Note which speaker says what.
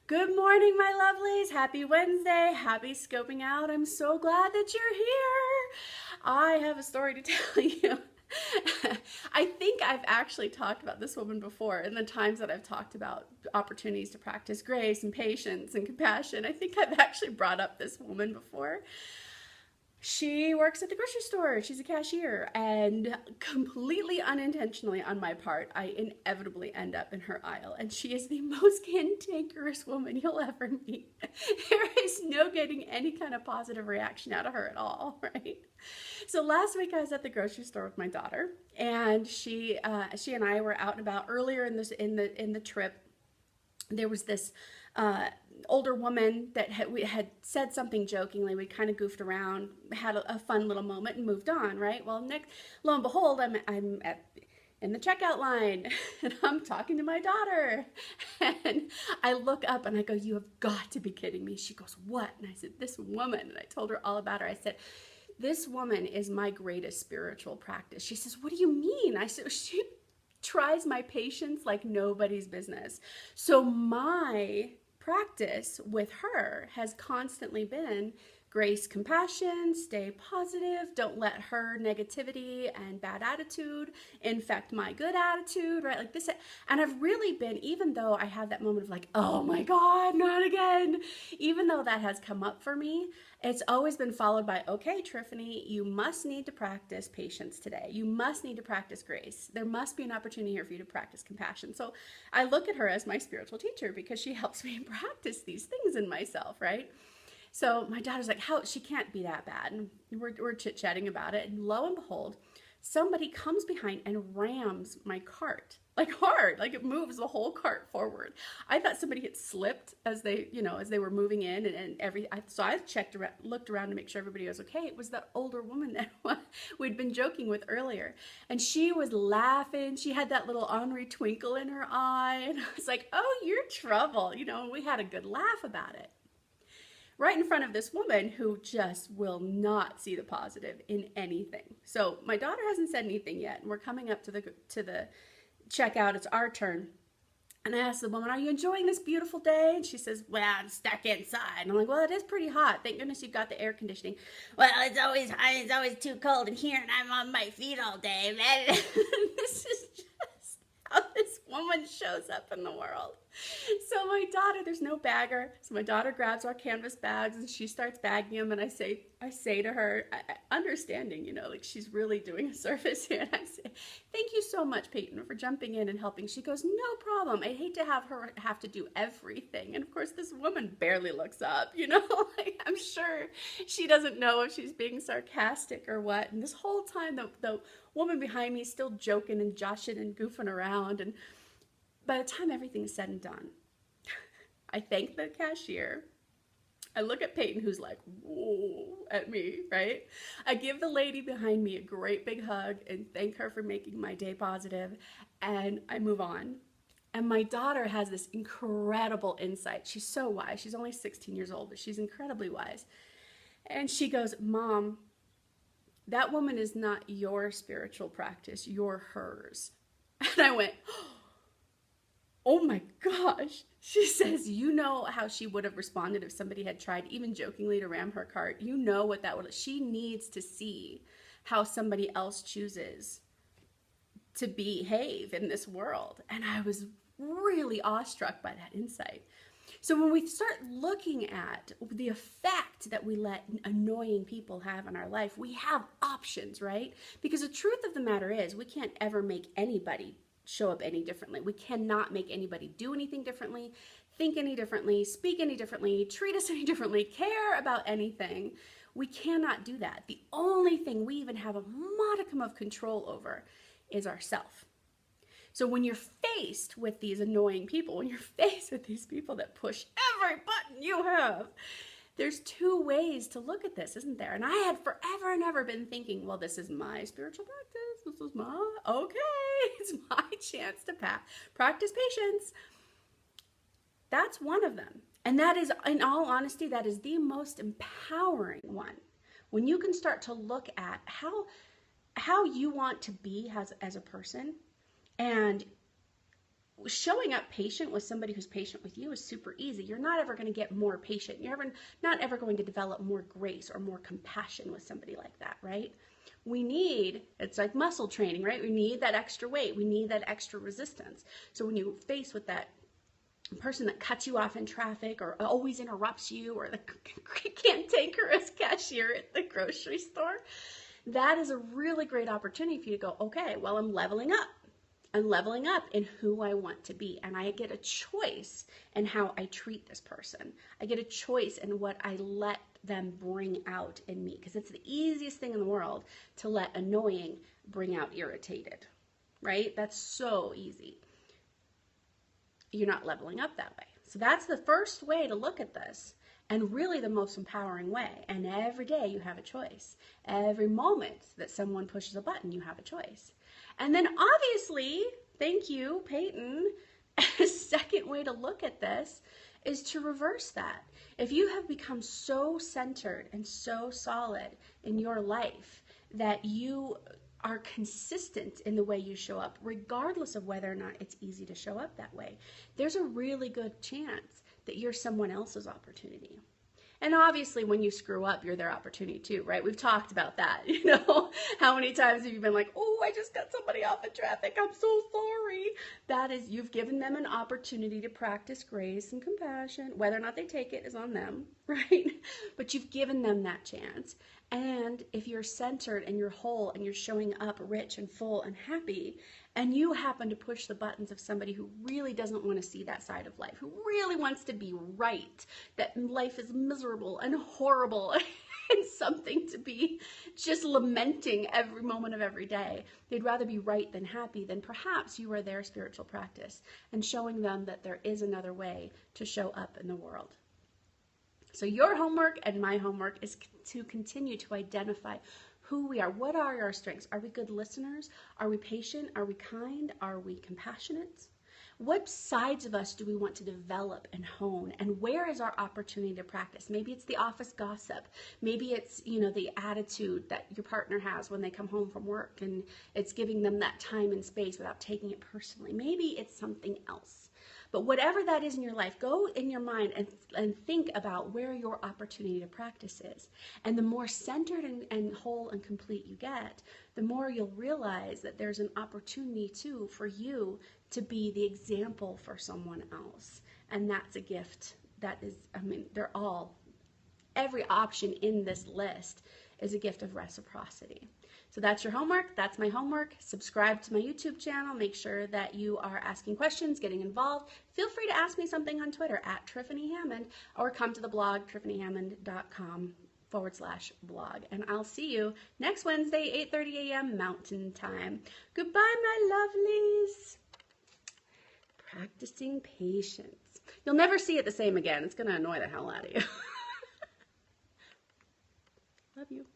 Speaker 1: Good morning, my lovelies. Happy Wednesday. Happy scoping out. I'm so glad that you're here. I have a story to tell you. I think I've actually talked about this woman before in the times that I've talked about opportunities to practice grace and patience and compassion. I think I've actually brought up this woman before. She works at the grocery store. She's a cashier, and completely unintentionally on my part, I inevitably end up in her aisle, and she is the most cantankerous woman you'll ever meet. There is no getting any kind of positive reaction out of her at all, right? So last week I was at the grocery store with my daughter, and she and I were out and about earlier in the trip. There was this older woman that we had said something jokingly. We kind of goofed around, had a fun little moment, and moved on. Right. Well, next, lo and behold, I'm in the checkout line, and I'm talking to my daughter, and I look up and I go, "You have got to be kidding me!" She goes, "What?" And I said, "This woman." And I told her all about her. I said, "This woman is my greatest spiritual practice." She says, "What do you mean?" I said, "She tries my patience like nobody's business." So my practice with her has constantly been grace, compassion, stay positive, don't let her negativity and bad attitude infect my good attitude, right? Like this. And I've really been, even though I have that moment of like, oh my God, not again, even though that has come up for me, it's always been followed by, okay, Triffany, you must need to practice patience today. You must need to practice grace. There must be an opportunity here for you to practice compassion. So I look at her as my spiritual teacher because she helps me practice these things in myself, right? So my daughter's like, how, she can't be that bad. And we're chit-chatting about it. And lo and behold, somebody comes behind and rams my cart, like hard, like it moves the whole cart forward. I thought somebody had slipped as they were moving in so I looked around to make sure everybody was okay. It was that older woman that we'd been joking with earlier. And she was laughing. She had that little ornery twinkle in her eye. And I was like, oh, you're trouble. And we had a good laugh about it. Right in front of this woman who just will not see the positive in anything. So my daughter hasn't said anything yet, and we're coming up to the checkout. It's our turn. And I asked the woman, "Are you enjoying this beautiful day?" And she says, "Well, I'm stuck inside." And I'm like, "Well, it is pretty hot. Thank goodness you've got the air conditioning." "Well, it's always too cold in here, and I'm on my feet all day." This is just how this woman shows up in the world. So my daughter, there's no bagger. So my daughter grabs our canvas bags and she starts bagging them. And I say to her, understanding, like she's really doing a service here. And I say, "Thank you so much, Peyton, for jumping in and helping." She goes, "No problem. I hate to have her have to do everything." And of course, this woman barely looks up, like, I'm sure she doesn't know if she's being sarcastic or what. And this whole time, the woman behind me is still joking and joshing and goofing around. And by the time everything's said and done, I thank the cashier. I look at Peyton, who's like, whoa, at me, right? I give the lady behind me a great big hug and thank her for making my day positive, and I move on. And my daughter has this incredible insight. She's so wise. She's only 16 years old, but she's incredibly wise. And she goes, "Mom, that woman is not your spiritual practice. You're hers." And I went, oh my gosh. She says, "You know how she would have responded if somebody had tried, even jokingly, to ram her cart. You know what that would, she needs to see how somebody else chooses to behave in this world." And I was really awestruck by that insight. So when we start looking at the effect that we let annoying people have in our life, we have options, right? Because the truth of the matter is, we can't ever make anybody show up any differently. We cannot make anybody do anything differently, think any differently, speak any differently, treat us any differently, care about anything. We cannot do that. The only thing we even have a modicum of control over is ourself. So when you're faced with these annoying people, when you're faced with these people that push every button you have, there's two ways to look at this, isn't there? And I had forever and ever been thinking, well, this is my spiritual practice. This is it's my chance to practice patience. That's one of them. And that is, in all honesty, that is the most empowering one. When you can start to look at how you want to be as a person, and showing up patient with somebody who's patient with you is super easy. You're not ever going to get more patient. Not ever going to develop more grace or more compassion with somebody like that, right? It's like muscle training, right? We need that extra weight. We need that extra resistance. So when you face with that person that cuts you off in traffic or always interrupts you, or the cantankerous cashier at the grocery store, that is a really great opportunity for you to go, okay, well, I'm leveling up. I'm leveling up in who I want to be, and I get a choice in how I treat this person. I get a choice in what I let them bring out in me, because it's the easiest thing in the world to let annoying bring out irritated, right? That's so easy. You're not leveling up that way. So that's the first way to look at this, and really the most empowering way. And every day you have a choice. Every moment that someone pushes a button, you have a choice. And then obviously, thank you, Peyton, a second way to look at this is to reverse that. If you have become so centered and so solid in your life that you are consistent in the way you show up, regardless of whether or not it's easy to show up that way, there's a really good chance that you're someone else's opportunity. And obviously when you screw up, you're their opportunity too, right? We've talked about that, you know? How many times have you been like, oh, I just cut somebody off in traffic, I'm so sorry. That is, you've given them an opportunity to practice grace and compassion. Whether or not they take it is on them, right? But you've given them that chance. And if you're centered and you're whole and you're showing up rich and full and happy, and you happen to push the buttons of somebody who really doesn't want to see that side of life, who really wants to be right, that life is miserable and horrible and something to be just lamenting every moment of every day, they'd rather be right than happy, then perhaps you are their spiritual practice and showing them that there is another way to show up in the world. So your homework and my homework is to continue to identify who we are. What are our strengths? Are we good listeners? Are we patient? Are we kind? Are we compassionate? What sides of us do we want to develop and hone? And where is our opportunity to practice? Maybe it's the office gossip. Maybe it's, the attitude that your partner has when they come home from work and it's giving them that time and space without taking it personally. Maybe it's something else. But whatever that is in your life, go in your mind and think about where your opportunity to practice is. And the more centered and whole and complete you get, the more you'll realize that there's an opportunity too for you to be the example for someone else. And that's a gift. That is, every option in this list is a gift of reciprocity. So that's your homework. That's my homework. Subscribe to my YouTube channel. Make sure that you are asking questions, getting involved. Feel free to ask me something on Twitter at Triffany Hammond, or come to the blog, tiffanyhammond.com/blog. And I'll see you next Wednesday, 8:30 a.m. Mountain Time. Goodbye, my lovelies. Practicing patience. You'll never see it the same again. It's going to annoy the hell out of you. Love you.